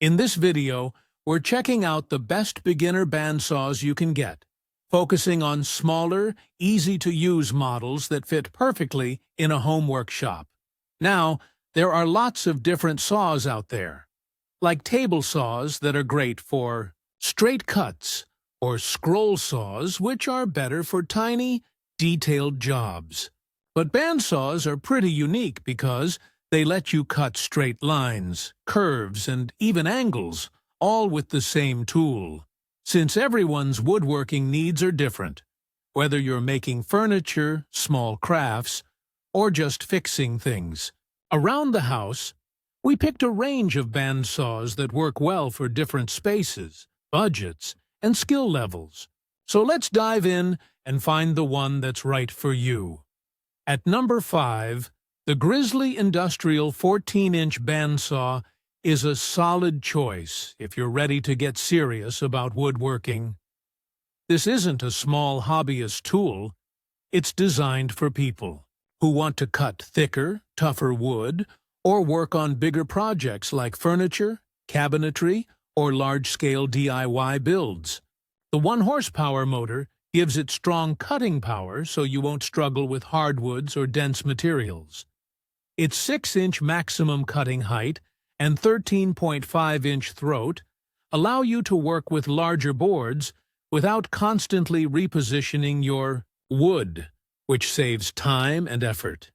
In this video, we're checking out the best beginner bandsaws you can get, focusing on smaller, easy-to-use models that fit perfectly in a home workshop. Now, there are lots of different saws out there, like table saws that are great for straight cuts, or scroll saws which are better for tiny, detailed jobs. But bandsaws are pretty unique because they let you cut straight lines, curves, and even angles, all with the same tool. Since everyone's woodworking needs are different, whether you're making furniture, small crafts, or just fixing things. Around the house, we picked a range of bandsaws that work well for different spaces, budgets, and skill levels. So let's dive in and find the one that's right for you. At number 5, the Grizzly Industrial 14-inch bandsaw is a solid choice if you're ready to get serious about woodworking. This isn't a small hobbyist tool. It's designed for people who want to cut thicker, tougher wood or work on bigger projects like furniture, cabinetry, or large-scale DIY builds. The 1-horsepower motor gives it strong cutting power so you won't struggle with hardwoods or dense materials. Its 6-inch maximum cutting height and 13.5-inch throat allow you to work with larger boards without constantly repositioning your wood, which saves time and effort.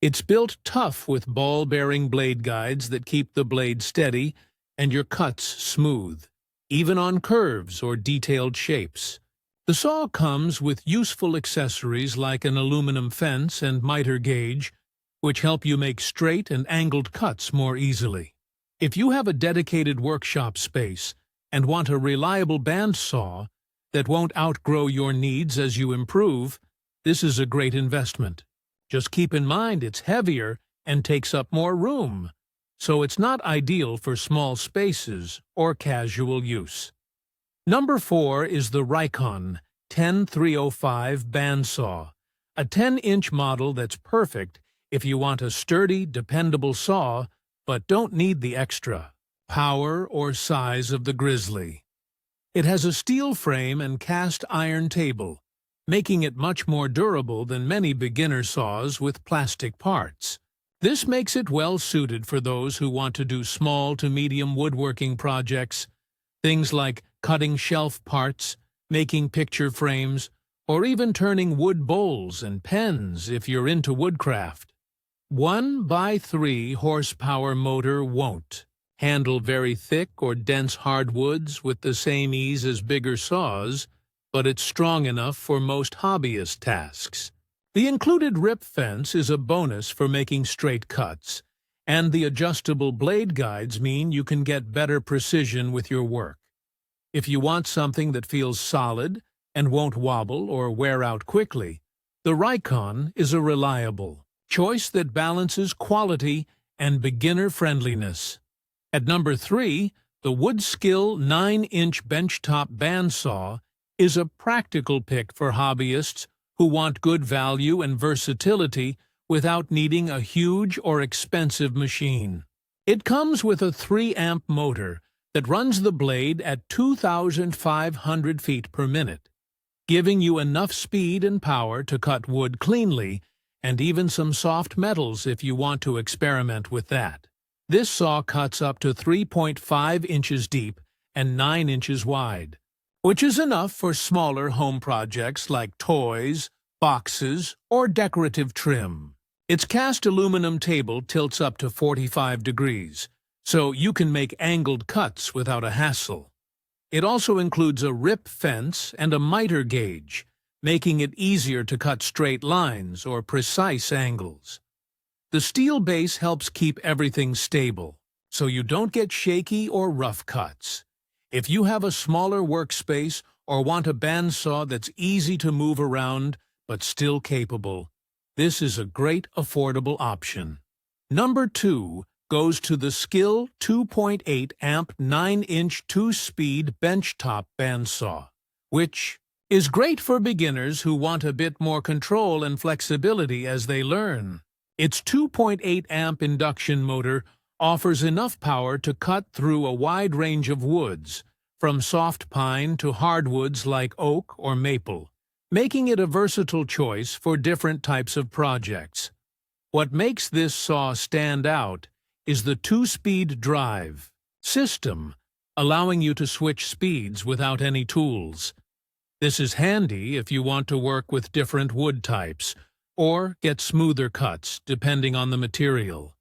It's built tough with ball-bearing blade guides that keep the blade steady and your cuts smooth, even on curves or detailed shapes. The saw comes with useful accessories like an aluminum fence and miter gauge, which help you make straight and angled cuts more easily. If you have a dedicated workshop space and want a reliable bandsaw that won't outgrow your needs as you improve, this is a great investment. Just keep in mind it's heavier and takes up more room, so it's not ideal for small spaces or casual use. Number 4 is the Rikon 10305 bandsaw, a 10-inch model that's perfect if you want a sturdy, dependable saw but don't need the extra power or size of the Grizzly. It has a steel frame and cast iron table, making it much more durable than many beginner saws with plastic parts. This makes it well suited for those who want to do small to medium woodworking projects, things like cutting shelf parts, making picture frames, or even turning wood bowls and pens if you're into woodcraft. 1x3 horsepower motor won't handle very thick or dense hardwoods with the same ease as bigger saws, but it's strong enough for most hobbyist tasks. The included rip fence is a bonus for making straight cuts, and the adjustable blade guides mean you can get better precision with your work. If you want something that feels solid and won't wobble or wear out quickly, the Rikon is a reliable choice that balances quality and beginner-friendliness. At number 3, the Woodskill 9-inch Benchtop Bandsaw is a practical pick for hobbyists who want good value and versatility without needing a huge or expensive machine. It comes with a 3-amp motor that runs the blade at 2,500 feet per minute, giving you enough speed and power to cut wood cleanly and even some soft metals if you want to experiment with that. This saw cuts up to 3.5 inches deep and 9 inches wide, which is enough for smaller home projects like toys, boxes, or decorative trim. Its cast aluminum table tilts up to 45 degrees, so you can make angled cuts without a hassle. It also includes a rip fence and a miter gauge, making it easier to cut straight lines or precise angles. The steel base helps keep everything stable, so you don't get shaky or rough cuts. If you have a smaller workspace or want a bandsaw that's easy to move around but still capable, this is a great affordable option. Number 2 goes to the Skil 2.8 amp 9-inch 2-speed benchtop bandsaw, which is great for beginners who want a bit more control and flexibility as they learn. Its 2.8 amp induction motor offers enough power to cut through a wide range of woods, from soft pine to hardwoods like oak or maple, making it a versatile choice for different types of projects. What makes this saw stand out is the two-speed drive system, allowing you to switch speeds without any tools. This is handy if you want to work with different wood types or get smoother cuts depending on the material.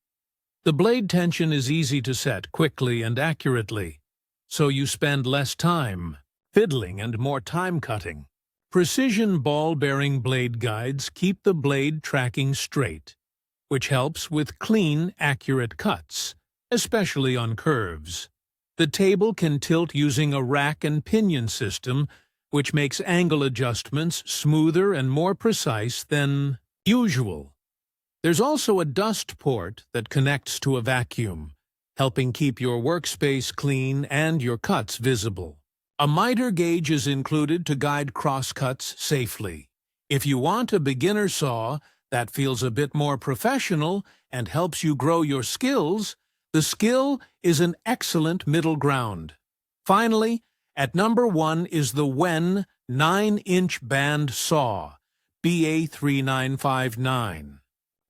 The blade tension is easy to set quickly and accurately, so you spend less time fiddling and more time cutting. Precision ball-bearing blade guides keep the blade tracking straight, which helps with clean, accurate cuts, especially on curves. The table can tilt using a rack and pinion system, which makes angle adjustments smoother and more precise than usual. There's also a dust port that connects to a vacuum, helping keep your workspace clean and your cuts visible. A miter gauge is included to guide crosscuts safely. If you want a beginner saw that feels a bit more professional and helps you grow your skills, the Skil is an excellent middle ground. Finally, at number 1 is the Wen 9-inch Bandsaw, BA3959.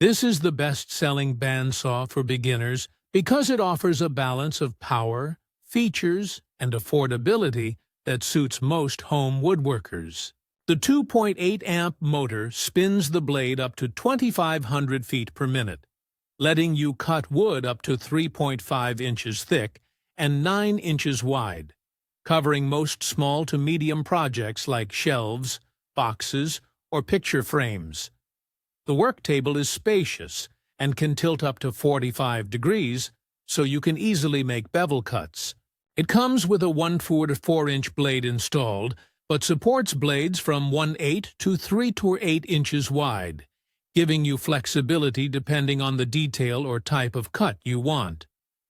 This is the best-selling bandsaw for beginners because it offers a balance of power, features, and affordability that suits most home woodworkers. The 2.8-amp motor spins the blade up to 2,500 feet per minute, letting you cut wood up to 3.5 inches thick and 9 inches wide, covering most small to medium projects like shelves, boxes, or picture frames. The work table is spacious and can tilt up to 45 degrees, so you can easily make bevel cuts. It comes with a 1/4-4-inch blade installed, but supports blades from 1/8 to 3/8 inches wide, giving you flexibility depending on the detail or type of cut you want.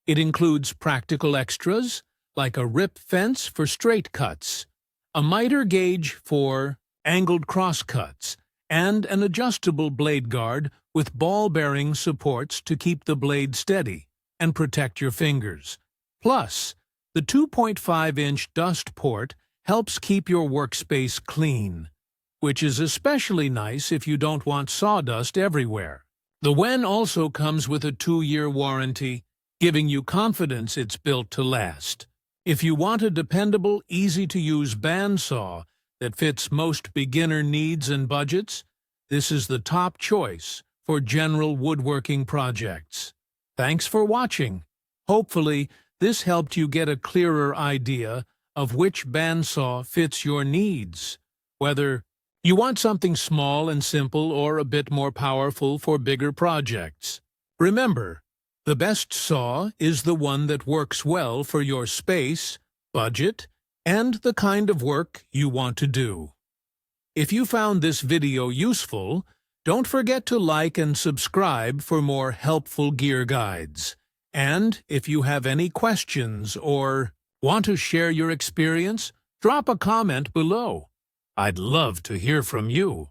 It includes practical extras, like a rip fence for straight cuts, a miter gauge for angled cross cuts, and an adjustable blade guard with ball-bearing supports to keep the blade steady and protect your fingers. Plus, the 2.5-inch dust port helps keep your workspace clean, which is especially nice if you don't want sawdust everywhere. The Wen also comes with a 2-year warranty, giving you confidence it's built to last. If you want a dependable, easy-to-use bandsaw that fits most beginner needs and budgets, this is the top choice for general woodworking projects. Thanks for watching. Hopefully, this helped you get a clearer idea of which bandsaw fits your needs, whether you want something small and simple or a bit more powerful for bigger projects. Remember, the best saw is the one that works well for your space, budget, and the kind of work you want to do. If you found this video useful, don't forget to like and subscribe for more helpful gear guides. And if you have any questions or want to share your experience, drop a comment below. I'd love to hear from you.